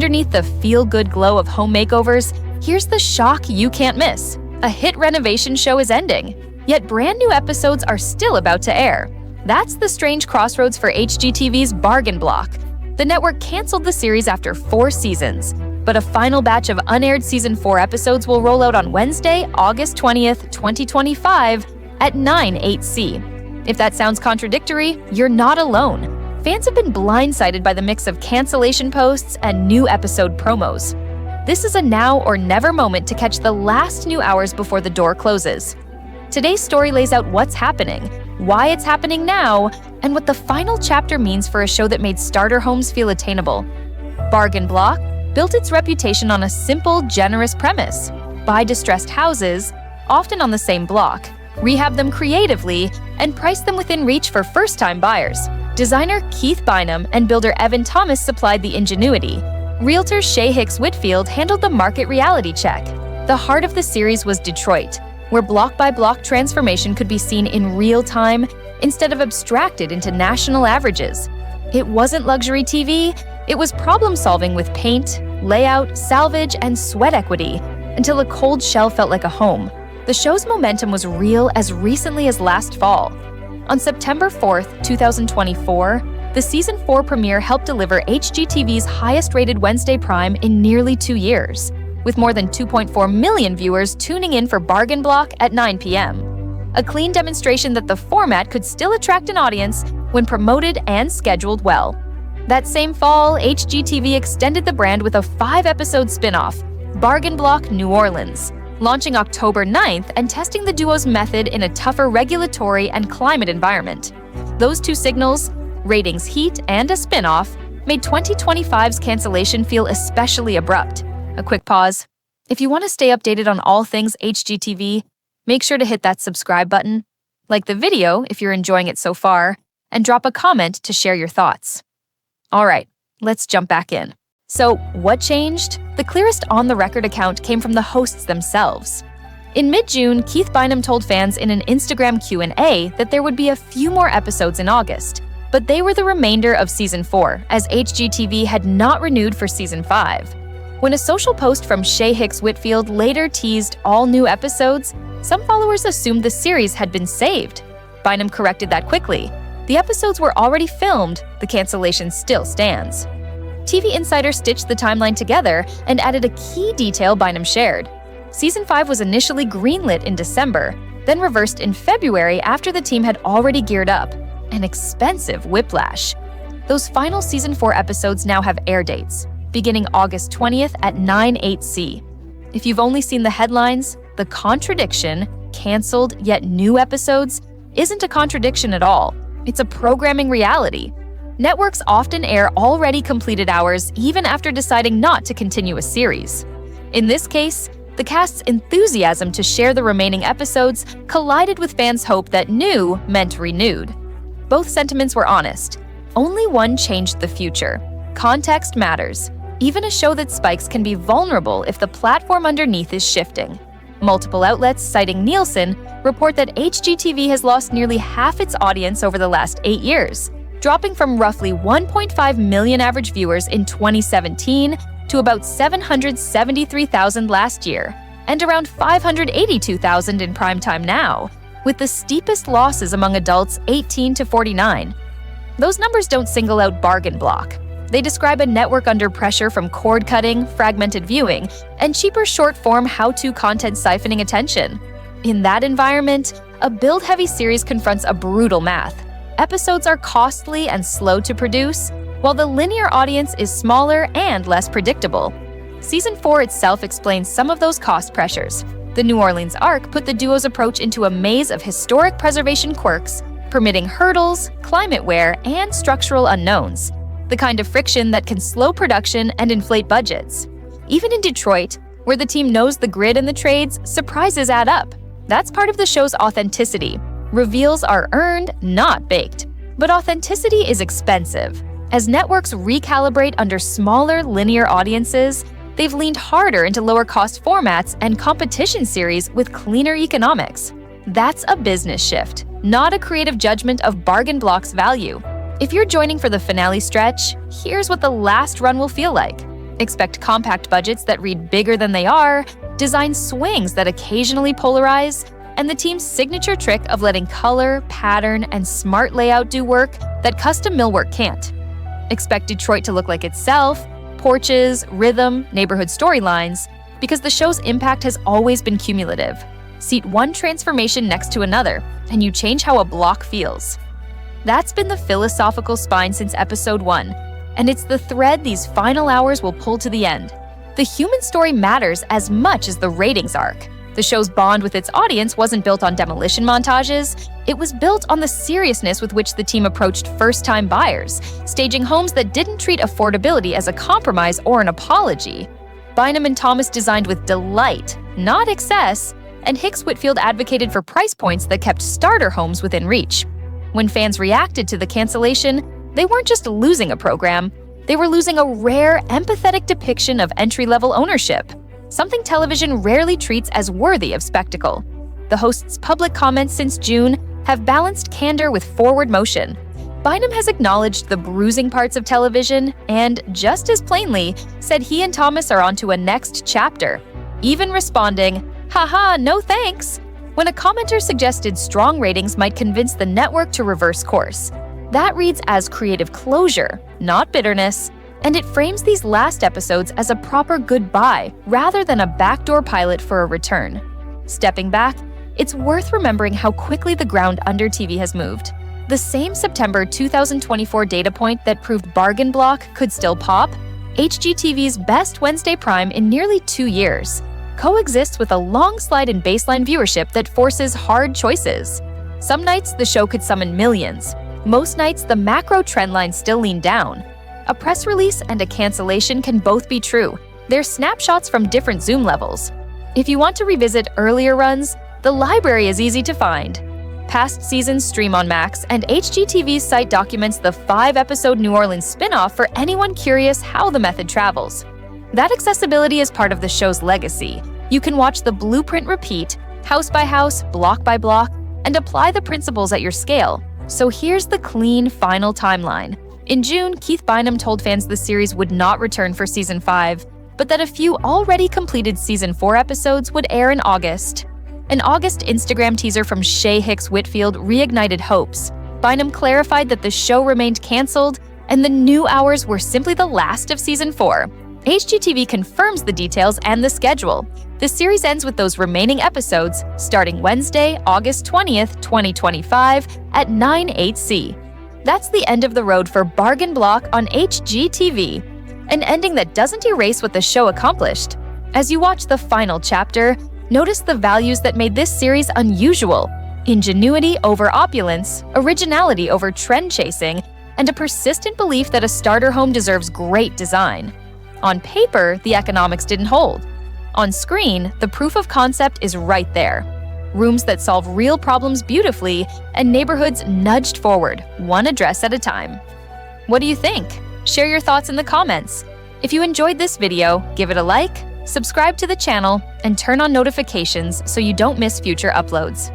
underneath the feel-good glow of home makeovers, here's the shock you can't miss. A hit renovation show is ending, yet brand new episodes are still about to air. That's the strange crossroads for HGTV's Bargain Block. The network canceled the series after 4 seasons, but a final batch of unaired Season 4 episodes will roll out on Wednesday, August 20th, 2025 at 9/8C. If that sounds contradictory, you're not alone. Fans have been blindsided by the mix of cancellation posts and new episode promos. This is a now or never moment to catch the last new hours before the door closes. Today's story lays out what's happening, why it's happening now, and what the final chapter means for a show that made starter homes feel attainable. Bargain Block built its reputation on a simple, generous premise: buy distressed houses, often on the same block, rehab them creatively, and price them within reach for first-time buyers. Designer Keith Bynum and builder Evan Thomas supplied the ingenuity. Realtor Shay Hicks Whitfield handled the market reality check. The heart of the series was Detroit, where block-by-block transformation could be seen in real time instead of abstracted into national averages. It wasn't luxury TV, it was problem-solving with paint, layout, salvage, and sweat equity, until a cold shell felt like a home. The show's momentum was real as recently as last fall. On September 4th, 2024, the Season 4 premiere helped deliver HGTV's highest-rated Wednesday prime in nearly 2 years, with more than 2.4 million viewers tuning in for Bargain Block at 9 p.m. A clean demonstration that the format could still attract an audience when promoted and scheduled well. That same fall, HGTV extended the brand with a 5-episode spin-off, Bargain Block New Orleans, launching October 9th and testing the duo's method in a tougher regulatory and climate environment. Those two signals, ratings heat and a spin-off, made 2025's cancellation feel especially abrupt. A quick pause. If you want to stay updated on all things HGTV, make sure to hit that subscribe button, like the video if you're enjoying it so far, and drop a comment to share your thoughts. All right, let's jump back in. So, what changed? The clearest on-the-record account came from the hosts themselves. In mid-June, Keith Bynum told fans in an Instagram Q&A that there would be a few more episodes in August, but they were the remainder of Season 4, as HGTV had not renewed for Season 5. When a social post from Shay Hicks Whitfield later teased all new episodes, some followers assumed the series had been saved. Bynum corrected that quickly. The episodes were already filmed, the cancellation still stands. TV Insider stitched the timeline together and added a key detail Bynum shared. Season 5 was initially greenlit in December, then reversed in February after the team had already geared up. An expensive whiplash. Those final Season 4 episodes now have air dates, beginning August 20th at 9/8C. If you've only seen the headlines, the contradiction, canceled yet new episodes, isn't a contradiction at all. It's a programming reality. Networks often air already completed hours even after deciding not to continue a series. In this case, the cast's enthusiasm to share the remaining episodes collided with fans' hope that new meant renewed. Both sentiments were honest. Only one changed the future. Context matters. Even a show that spikes can be vulnerable if the platform underneath is shifting. Multiple outlets, citing Nielsen, report that HGTV has lost nearly half its audience over the last 8 years, dropping from roughly 1.5 million average viewers in 2017 to about 773,000 last year, and around 582,000 in primetime now, with the steepest losses among adults 18 to 49. Those numbers don't single out Bargain Block. They describe a network under pressure from cord-cutting, fragmented viewing, and cheaper short-form how-to content siphoning attention. In that environment, a build-heavy series confronts a brutal math. Episodes are costly and slow to produce, while the linear audience is smaller and less predictable. Season 4 itself explains some of those cost pressures. The New Orleans arc put the duo's approach into a maze of historic preservation quirks, permitting hurdles, climate wear, and structural unknowns. The kind of friction that can slow production and inflate budgets. Even in Detroit, where the team knows the grid and the trades, surprises add up. That's part of the show's authenticity. Reveals are earned, not baked. But authenticity is expensive. As networks recalibrate under smaller linear audiences, they've leaned harder into lower-cost formats and competition series with cleaner economics. That's a business shift, not a creative judgment of Bargain Block's value. If you're joining for the finale stretch, here's what the last run will feel like. Expect compact budgets that read bigger than they are, design swings that occasionally polarize, and the team's signature trick of letting color, pattern, and smart layout do work that custom millwork can't. Expect Detroit to look like itself, porches, rhythm, neighborhood storylines, because the show's impact has always been cumulative. Seat one transformation next to another, and you change how a block feels. That's been the philosophical spine since episode 1, and it's the thread these final hours will pull to the end. The human story matters as much as the ratings arc. The show's bond with its audience wasn't built on demolition montages, it was built on the seriousness with which the team approached first-time buyers, staging homes that didn't treat affordability as a compromise or an apology. Bynum and Thomas designed with delight, not excess, and Hicks Whitfield advocated for price points that kept starter homes within reach. When fans reacted to the cancellation, they weren't just losing a program, they were losing a rare, empathetic depiction of entry-level ownership, something television rarely treats as worthy of spectacle. The host's public comments since June have balanced candor with forward motion. Bynum has acknowledged the bruising parts of television and, just as plainly, said he and Thomas are onto a next chapter, even responding, "Haha, no thanks," when a commenter suggested strong ratings might convince the network to reverse course. That reads as creative closure, not bitterness, and it frames these last episodes as a proper goodbye rather than a backdoor pilot for a return. Stepping back, it's worth remembering how quickly the ground under TV has moved. The same September 2024 data point that proved Bargain Block could still pop, HGTV's best Wednesday prime in nearly 2 years, coexists with a long slide in baseline viewership that forces hard choices. Some nights, the show could summon millions. Most nights, the macro trend lines still lean down. A press release and a cancellation can both be true. They're snapshots from different zoom levels. If you want to revisit earlier runs, the library is easy to find. Past seasons stream on Max, and HGTV's site documents the 5-episode New Orleans spin-off for anyone curious how the method travels. That accessibility is part of the show's legacy. You can watch the blueprint repeat, house by house, block by block, and apply the principles at your scale. So here's the clean final timeline. In June, Keith Bynum told fans the series would not return for season 5, but that a few already completed season 4 episodes would air in August. An August Instagram teaser from Shay Hicks Whitfield reignited hopes. Bynum clarified that the show remained canceled and the new hours were simply the last of season 4. HGTV confirms the details and the schedule. The series ends with those remaining episodes starting Wednesday, August 20th, 2025 at 9/8C. That's the end of the road for Bargain Block on HGTV, an ending that doesn't erase what the show accomplished. As you watch the final chapter, notice the values that made this series unusual: ingenuity over opulence, originality over trend chasing, and a persistent belief that a starter home deserves great design. On paper, the economics didn't hold. On screen, the proof of concept is right there. Rooms that solve real problems beautifully, and neighborhoods nudged forward, one address at a time. What do you think? Share your thoughts in the comments. If you enjoyed this video, give it a like, subscribe to the channel, and turn on notifications so you don't miss future uploads.